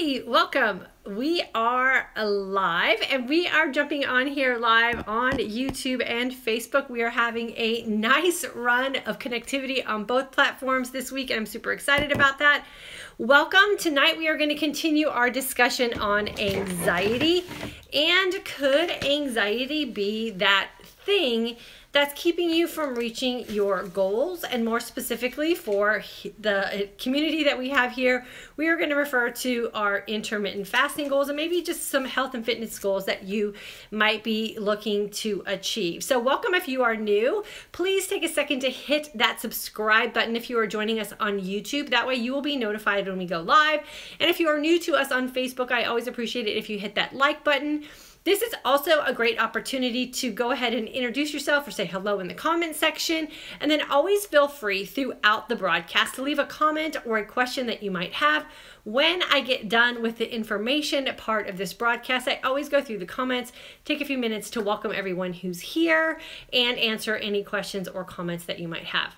Hey, welcome. We are live and we are jumping on here live on YouTube and Facebook. We are having a nice run of connectivity on both platforms this week, and I'm super excited about that. Welcome. Tonight we are going to continue our discussion on anxiety. And could anxiety be that thing that's keeping you from reaching your goals? And more specifically, for the community that we have here, we are going to refer to our intermittent fasting goals and maybe just some health and fitness goals that you might be looking to achieve. So welcome if you are new. Please take a second to hit that subscribe button if you are joining us on YouTube. That way you will be notified when we go live. And if you are new to us on Facebook, I always appreciate it if you hit that like button. This is also a great opportunity to go ahead and introduce yourself or say hello in the comment section. And then always feel free throughout the broadcast to leave a comment or a question that you might have. When I get done with the information part of this broadcast, I always go through the comments, take a few minutes to welcome everyone who's here and answer any questions or comments that you might have.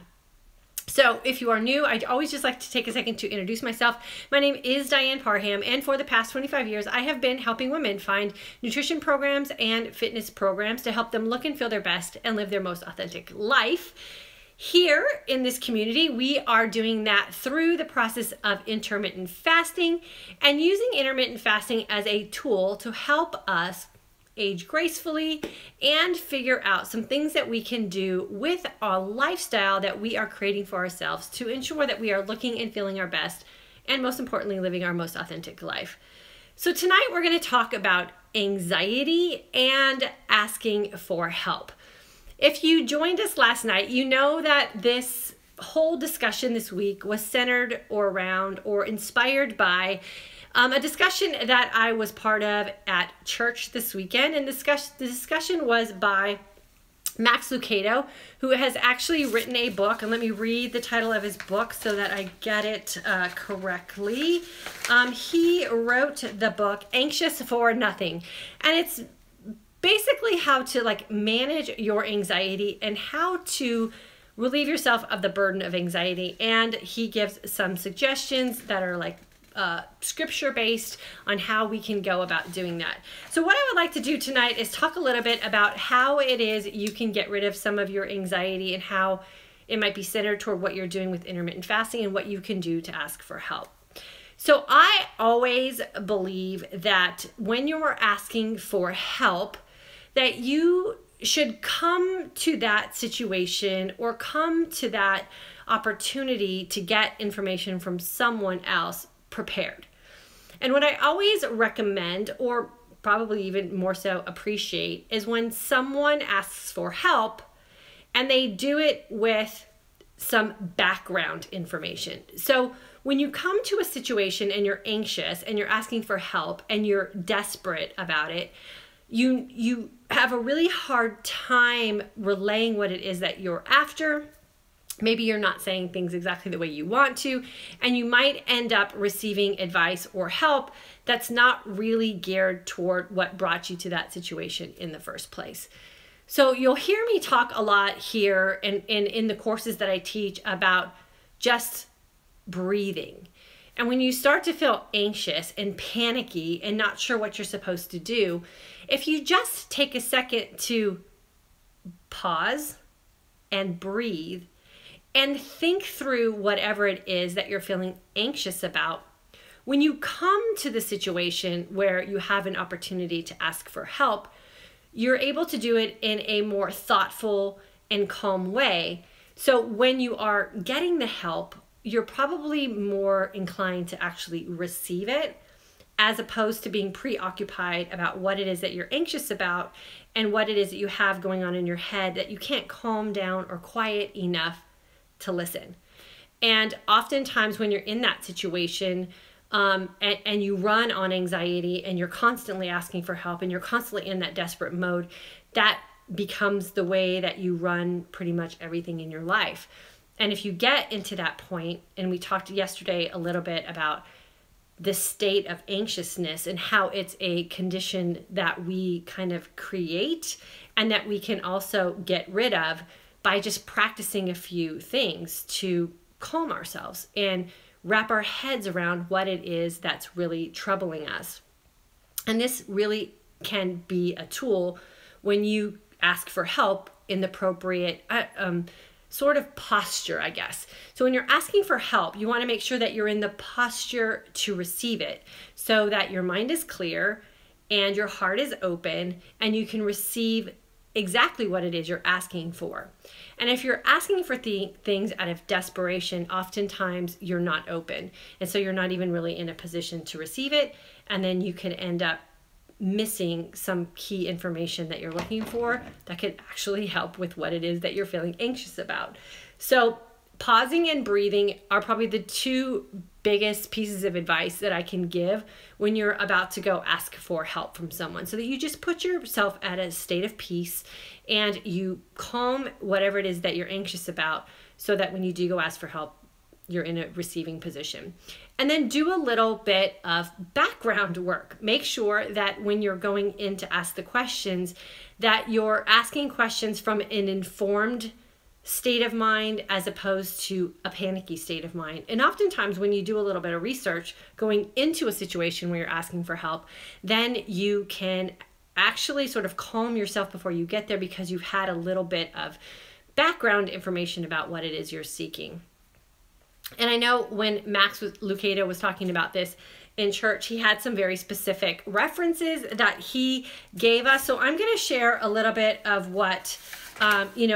So if you are new, I'd always just like to take a second to introduce myself. My name is Diane Parham, and for the past 25 years, I have been helping women find nutrition programs and fitness programs to help them look and feel their best and live their most authentic life. Here in this community, we are doing that through the process of intermittent fasting and using intermittent fasting as a tool to help us age gracefully and figure out some things that we can do with our lifestyle that we are creating for ourselves to ensure that we are looking and feeling our best and, most importantly, living our most authentic life. So tonight we're going to talk about anxiety and asking for help. If you joined us last night, you know that this whole discussion this week was centered around or inspired by a discussion that I was part of at church this weekend. And the discussion was by Max Lucado, who has actually written a book. And let me read the title of his book so that I get it correctly. He wrote the book, Anxious for Nothing. And it's basically how to manage your anxiety and how to relieve yourself of the burden of anxiety. And he gives some suggestions that are scripture-based on how we can go about doing that. So what I would like to do tonight is talk a little bit about how it is you can get rid of some of your anxiety and how it might be centered toward what you're doing with intermittent fasting and what you can do to ask for help. So I always believe that when you're asking for help, that you should come to that situation or come to that opportunity to get information from someone else prepared. And what I always recommend, or probably even more so appreciate, is when someone asks for help and they do it with some background information. So when you come to a situation and you're anxious and you're asking for help and you're desperate about it, you have a really hard time relaying what it is that you're after. Maybe you're not saying things exactly the way you want to, and you might end up receiving advice or help that's not really geared toward what brought you to that situation in the first place. So you'll hear me talk a lot here and in the courses that I teach about just breathing. And when you start to feel anxious and panicky and not sure what you're supposed to do, if you just take a second to pause and breathe, and think through whatever it is that you're feeling anxious about, when you come to the situation where you have an opportunity to ask for help, you're able to do it in a more thoughtful and calm way. So when you are getting the help, you're probably more inclined to actually receive it, as opposed to being preoccupied about what it is that you're anxious about and what it is that you have going on in your head that you can't calm down or quiet enough to listen. And oftentimes when you're in that situation and you run on anxiety and you're constantly asking for help and you're constantly in that desperate mode, that becomes the way that you run pretty much everything in your life. And if you get into that point, and we talked yesterday a little bit about the state of anxiousness and how it's a condition that we kind of create and that we can also get rid of by just practicing a few things to calm ourselves and wrap our heads around what it is that's really troubling us. And this really can be a tool when you ask for help in the appropriate sort of posture, I guess. So when you're asking for help, you want to make sure that you're in the posture to receive it so that your mind is clear and your heart is open and you can receive exactly what it is you're asking for. And if you're asking for things out of desperation, oftentimes you're not open. And so you're not even really in a position to receive it. And then you can end up missing some key information that you're looking for that could actually help with what it is that you're feeling anxious about. So pausing and breathing are probably the two biggest pieces of advice that I can give when you're about to go ask for help from someone, so that you just put yourself at a state of peace and you calm whatever it is that you're anxious about, so that when you do go ask for help, you're in a receiving position. And then do a little bit of background work. Make sure that when you're going in to ask the questions, that you're asking questions from an informed state of mind as opposed to a panicky state of mind. And oftentimes when you do a little bit of research going into a situation where you're asking for help, then you can actually sort of calm yourself before you get there because you've had a little bit of background information about what it is you're seeking. And I know when Max Lucado was talking about this in church, he had some very specific references that he gave us. So I'm going to share a little bit of what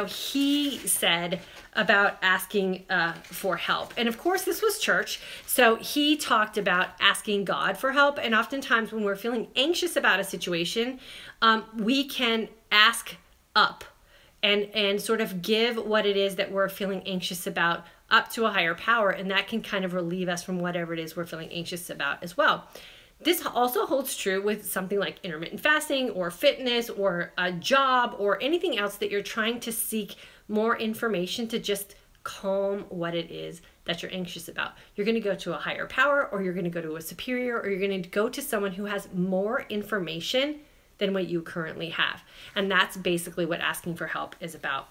he said about asking for help. And of course, this was church. So he talked about asking God for help. And oftentimes when we're feeling anxious about a situation, we can ask up and sort of give what it is that we're feeling anxious about up to a higher power. And that can kind of relieve us from whatever it is we're feeling anxious about as well. This also holds true with something like intermittent fasting or fitness or a job or anything else that you're trying to seek more information to just calm what it is that you're anxious about. You're going to go to a higher power, or you're going to go to a superior, or you're going to go to someone who has more information than what you currently have. And that's basically what asking for help is about.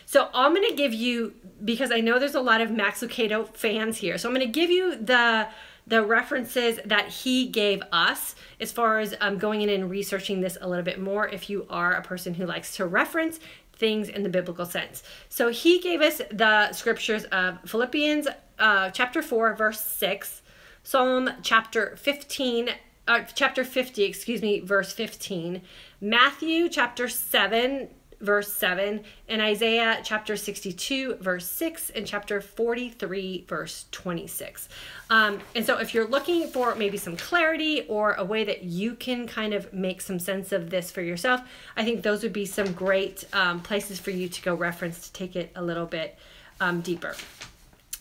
So I'm going to give you, because I know there's a lot of Max Lucado fans here, so I'm going to give you the references that he gave us as far as going in and researching this a little bit more if you are a person who likes to reference things in the biblical sense. So he gave us the scriptures of Philippians chapter 4, verse 6, Psalm chapter 50, verse 15, Matthew chapter 7, verse 7, and Isaiah chapter 62, verse 6, and chapter 43, verse 26. And so if you're looking for maybe some clarity or a way that you can kind of make some sense of this for yourself, I think those would be some great places for you to go reference to take it a little bit deeper.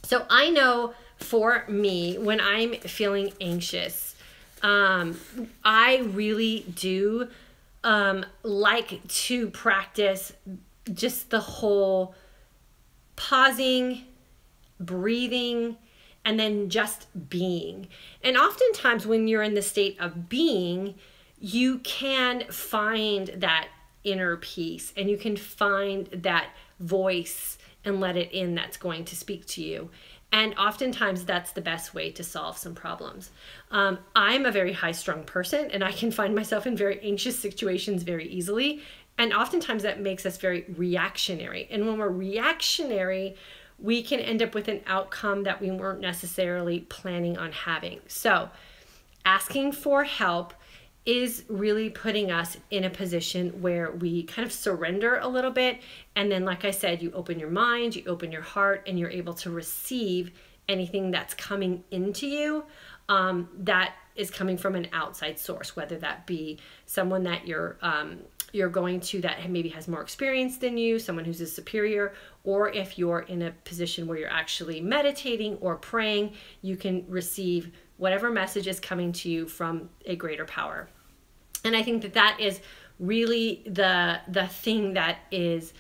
So I know for me, when I'm feeling anxious, I really do like to practice just the whole pausing, breathing, and then just being. And oftentimes when you're in the state of being, you can find that inner peace and you can find that voice and let it in that's going to speak to you. And oftentimes that's the best way to solve some problems. I'm a very high-strung person and I can find myself in very anxious situations very easily. And oftentimes that makes us very reactionary. And when we're reactionary, we can end up with an outcome that we weren't necessarily planning on having. So asking for help is really putting us in a position where we kind of surrender a little bit. And then, like I said, you open your mind, you open your heart, and you're able to receive anything that's coming into you that is coming from an outside source, whether that be someone that you're going to that maybe has more experience than you, someone who's a superior, or if you're in a position where you're actually meditating or praying, you can receive whatever message is coming to you from a greater power. And I think that that is really the thing that is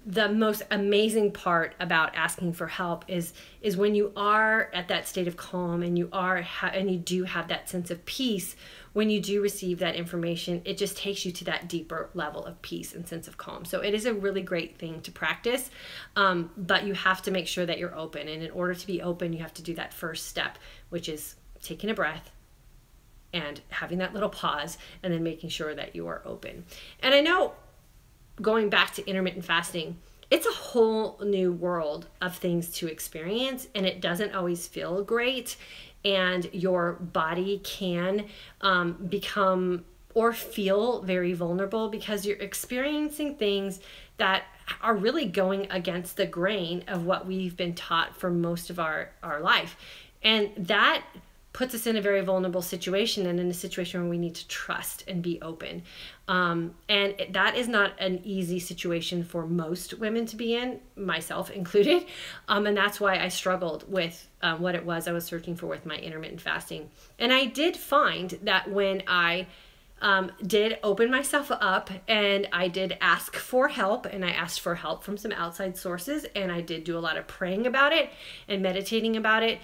the most amazing part about asking for help is when you are at that state of calm and you do have that sense of peace. When you do receive that information, it just takes you to that deeper level of peace and sense of calm. So it is a really great thing to practice, but you have to make sure that you're open. And in order to be open, you have to do that first step, which is taking a breath and having that little pause, and then making sure that you are open. And I know, going back to intermittent fasting, it's a whole new world of things to experience, and it doesn't always feel great. And your body can become or feel very vulnerable because you're experiencing things that are really going against the grain of what we've been taught for most of our life. And that puts us in a very vulnerable situation, and in a situation where we need to trust and be open. And that is not an easy situation for most women to be in, myself included. And that's why I struggled with what it was I was searching for with my intermittent fasting. And I did find that when I did open myself up and I did ask for help, and I asked for help from some outside sources, and I did do a lot of praying about it and meditating about it,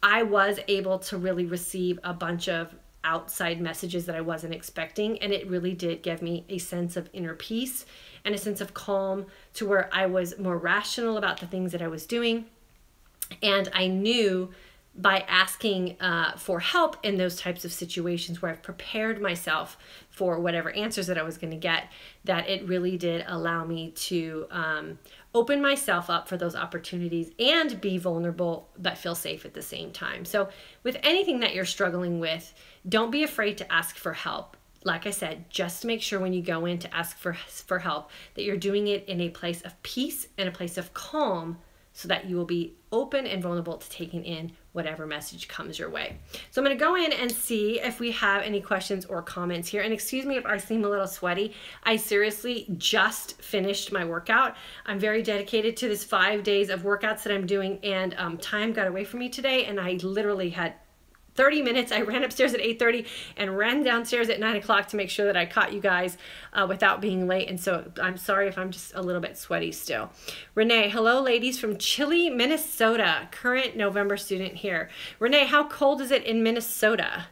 I was able to really receive a bunch of outside messages that I wasn't expecting. And it really did give me a sense of inner peace and a sense of calm, to where I was more rational about the things that I was doing. And I knew, by asking for help in those types of situations where I've prepared myself for whatever answers that I was going to get, that it really did allow me to open myself up for those opportunities and be vulnerable but feel safe at the same time. So with anything that you're struggling with, don't be afraid to ask for help. Like I said, just make sure when you go in to ask for help that you're doing it in a place of peace and a place of calm, so that you will be open and vulnerable to taking in whatever message comes your way. So I'm going to go in and see if we have any questions or comments here. And excuse me if I seem a little sweaty. I seriously just finished my workout. I'm very dedicated to this 5 days of workouts that I'm doing, and time got away from me today, and I literally had 30 minutes. I ran upstairs at 8:30 and ran downstairs at 9 o'clock to make sure that I caught you guys without being late. And so I'm sorry if I'm just a little bit sweaty still. Renee, hello ladies from chilly Minnesota, current November student here. Renee, how cold is it in Minnesota?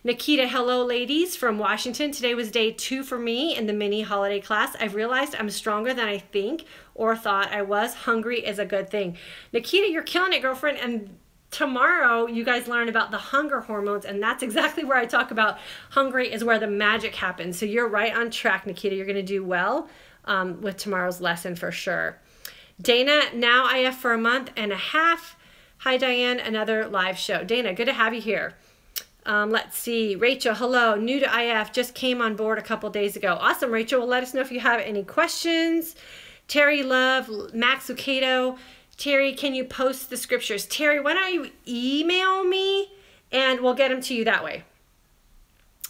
Nikita, hello ladies from Washington. Today was day 2 for me in the mini holiday class. I've realized I'm stronger than I think or thought I was. Hungry is a good thing. Nikita, you're killing it, girlfriend. And tomorrow, you guys learn about the hunger hormones, and that's exactly where I talk about hungry is where the magic happens. So you're right on track, Nikita. You're going to do well with tomorrow's lesson for sure. Dana, now IF for a month and a half. Hi, Diane, another live show. Dana, good to have you here. Let's see. Rachel, hello. New to IF, just came on board a couple days ago. Awesome, Rachel. Well, let us know if you have any questions. Terry Love, Max Ucato. Terry, can you post the scriptures? Terry, why don't you email me and we'll get them to you that way.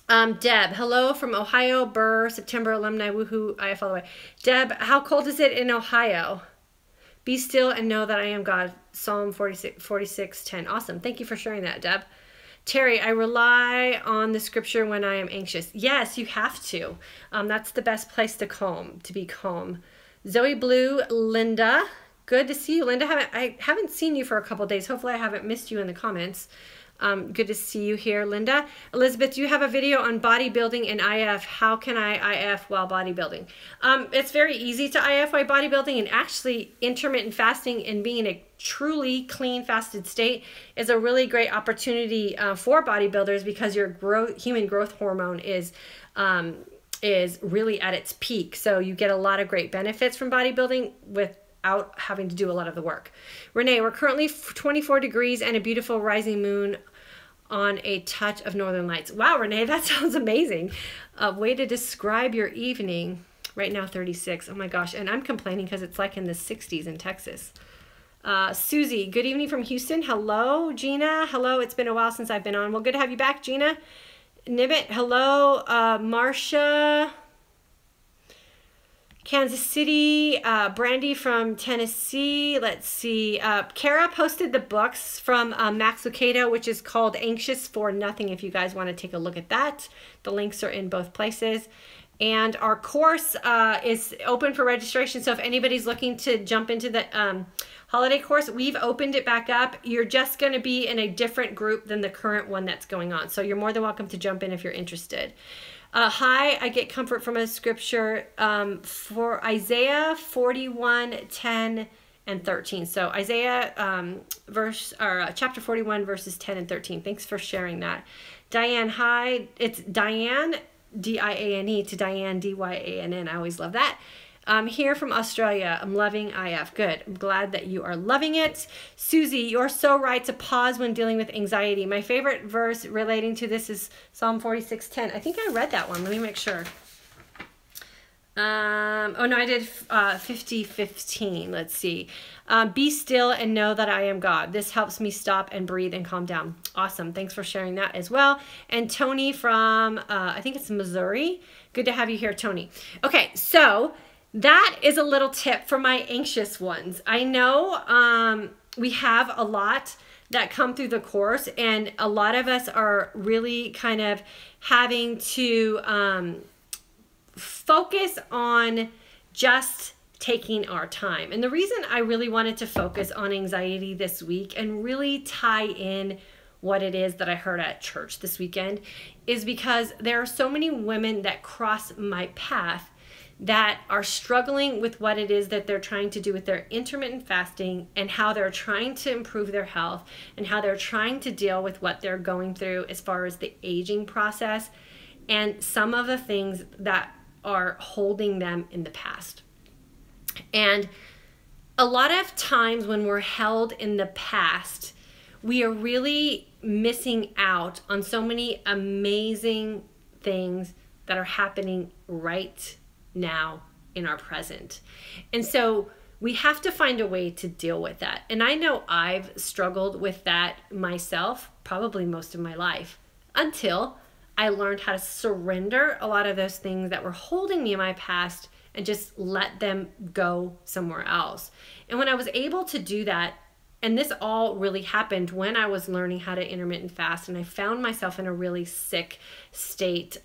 Deb, hello from Ohio, Burr, September alumni, woohoo, IF all the way. Deb, how cold is it in Ohio? Be still and know that I am God. Psalm 46:10. Awesome. Thank you for sharing that, Deb. Terry, I rely on the scripture when I am anxious. Yes, you have to. That's the best place to be calm. Zoe Blue, Linda. Good to see you, Linda. I haven't seen you for a couple days. Hopefully I haven't missed you in the comments. Good to see you here, Linda. Elizabeth, do you have a video on bodybuilding and IF? How can I IF while bodybuilding? It's very easy to IF while bodybuilding, and actually intermittent fasting and being in a truly clean fasted state is a really great opportunity for bodybuilders, because your human growth hormone is really at its peak. So you get a lot of great benefits from bodybuilding without having to do a lot of the work. Renee, we're currently 24 degrees and a beautiful rising moon on a touch of northern lights. Wow, Renee, that sounds amazing. Way to describe your evening. Right now 36. Oh my gosh. And I'm complaining because it's like in the 60s in Texas. Susie, good evening from Houston. Hello, Gina. Hello, it's been a while since I've been on. Well, good to have you back, Gina. Nibbit, hello. Marcia, Kansas City. Brandy from Tennessee. Let's see. Kara posted the books from Max Lucado, which is called Anxious for Nothing, if you guys want to take a look at that. The links are in both places. And our course is open for registration. So if anybody's looking to jump into the holiday course, we've opened it back up. You're just going to be in a different group than the current one that's going on. So you're more than welcome to jump in if you're interested. Hi, I get comfort from a scripture for Isaiah 41:10 and 13. So Isaiah chapter 41 verses 10 and 13. Thanks for sharing that. Diane, hi. It's Diane, Diane to Diane, Dyann. I always love that. I'm here from Australia. I'm loving IF. Good. I'm glad that you are loving it. Susie, you're so right to pause when dealing with anxiety. My favorite verse relating to this is Psalm 46:10. I think I read that one. Let me make sure. Oh no, I did 50:15. Let's see. Be still and know that I am God. This helps me stop and breathe and calm down. Awesome. Thanks for sharing that as well. And Tony from, I think it's Missouri. Good to have you here, Tony. Okay, so that is a little tip for my anxious ones. I know we have a lot that come through the course, and a lot of us are really kind of having to focus on just taking our time. And the reason I really wanted to focus on anxiety this week and really tie in what it is that I heard at church this weekend is because there are so many women that cross my path that are struggling with what it is that they're trying to do with their intermittent fasting and how they're trying to improve their health and how they're trying to deal with what they're going through as far as the aging process and some of the things that are holding them in the past. And a lot of times when we're held in the past, we are really missing out on so many amazing things that are happening right now in our present. And so we have to find a way to deal with that. And I know I've struggled with that myself, probably most of my life, until I learned how to surrender a lot of those things that were holding me in my past and just let them go somewhere else. And when I was able to do that, and this all really happened when I was learning how to intermittent fast, and I found myself in a really sick state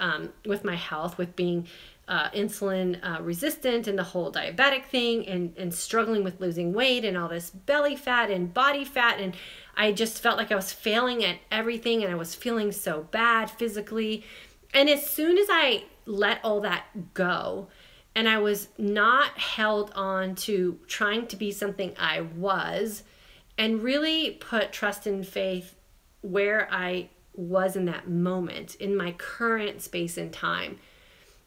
with my health, with being insulin resistant and the whole diabetic thing, and struggling with losing weight and all this belly fat and body fat, and I just felt like I was failing at everything, and I was feeling so bad physically. And as soon as I let all that go, and I was not held on to trying to be something I was, and really put trust and faith where I was in that moment, in my current space and time,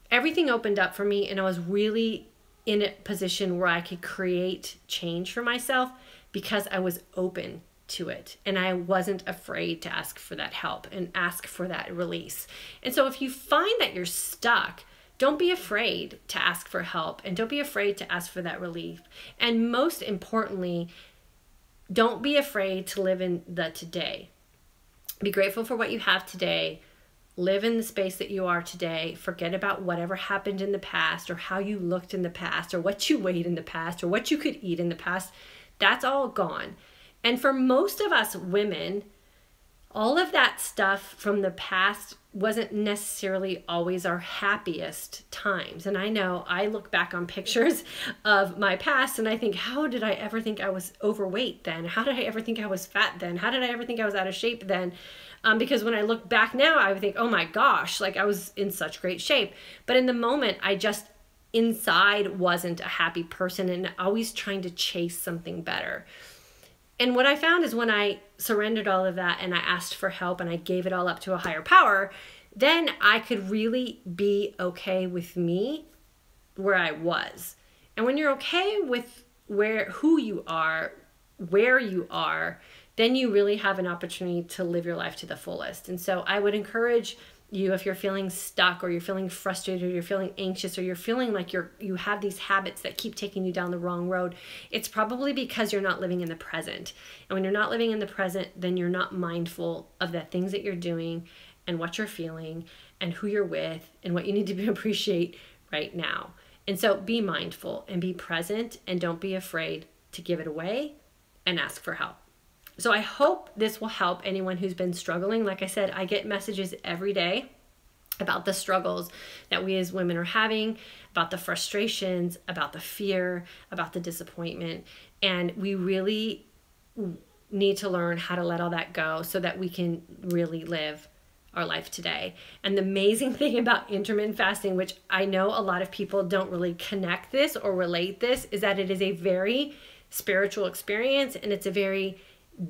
everything opened up for me, and I was really in a position where I could create change for myself because I was open to it, and I wasn't afraid to ask for that help and ask for that release. And so if you find that you're stuck, don't be afraid to ask for help, and don't be afraid to ask for that relief. And most importantly, don't be afraid to live in the today. Be grateful for what you have today. Live in the space that you are today. Forget about whatever happened in the past, or how you looked in the past, or what you weighed in the past, or what you could eat in the past. That's all gone. And for most of us women, all of that stuff from the past wasn't necessarily always our happiest times. And I know I look back on pictures of my past and I think, how did I ever think I was overweight then? How did I ever think I was fat then? How did I ever think I was out of shape then? Because when I look back now, I would think, oh my gosh, like I was in such great shape. But in the moment, I just inside wasn't a happy person and always trying to chase something better. And what I found is when I surrendered all of that and I asked for help and I gave it all up to a higher power, then I could really be okay with me where I was. And when you're okay with who you are, where you are, then you really have an opportunity to live your life to the fullest. And so I would encourage you, if you're feeling stuck or you're feeling frustrated or you're feeling anxious or you're feeling like you have these habits that keep taking you down the wrong road, it's probably because you're not living in the present. And when you're not living in the present, then you're not mindful of the things that you're doing and what you're feeling and who you're with and what you need to appreciate right now. And so be mindful and be present, and don't be afraid to give it away and ask for help. So I hope this will help anyone who's been struggling. Like I said, I get messages every day about the struggles that we as women are having, about the frustrations, about the fear, about the disappointment. And we really need to learn how to let all that go so that we can really live our life today. And the amazing thing about intermittent fasting, which I know a lot of people don't really connect this or relate this, is that it is a very spiritual experience, and it's a very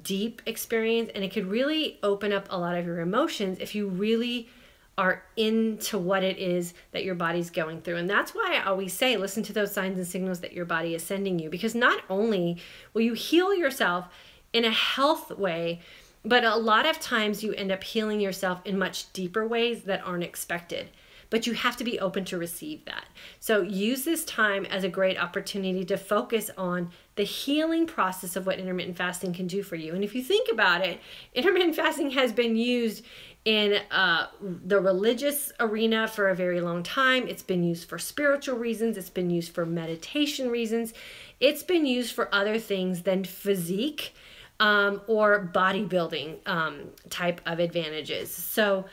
deep experience, and it could really open up a lot of your emotions if you really are into what it is that your body's going through. And that's why I always say, listen to those signs and signals that your body is sending you, because not only will you heal yourself in a health way, but a lot of times you end up healing yourself in much deeper ways that aren't expected. But you have to be open to receive that. So use this time as a great opportunity to focus on the healing process of what intermittent fasting can do for you. And if you think about it, intermittent fasting has been used in the religious arena for a very long time. It's been used for spiritual reasons. It's been used for meditation reasons. It's been used for other things than physique or bodybuilding type of advantages. So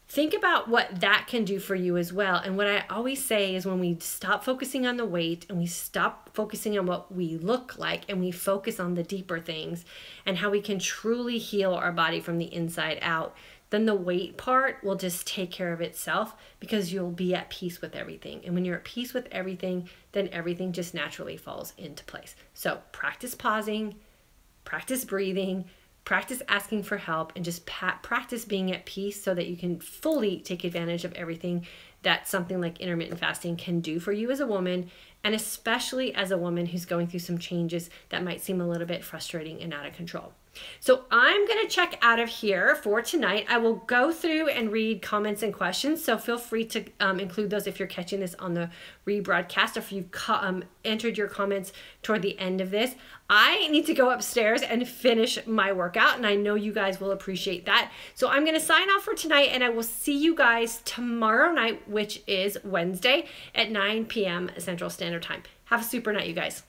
think about what that can do for you as well. And what I always say is, when we stop focusing on the weight and we stop focusing on what we look like, and we focus on the deeper things and how we can truly heal our body from the inside out, then the weight part will just take care of itself, because you'll be at peace with everything. And when you're at peace with everything, then everything just naturally falls into place. So practice pausing, practice breathing, practice asking for help, and just practice being at peace so that you can fully take advantage of everything that something like intermittent fasting can do for you as a woman, and especially as a woman who's going through some changes that might seem a little bit frustrating and out of control. So I'm going to check out of here for tonight. I will go through and read comments and questions, so feel free to include those if you're catching this on the rebroadcast, or if you've entered your comments toward the end of this. I need to go upstairs and finish my workout, and I know you guys will appreciate that. So I'm going to sign off for tonight, and I will see you guys tomorrow night, which is Wednesday at 9 p.m. Central Standard Time. Have a super night, you guys.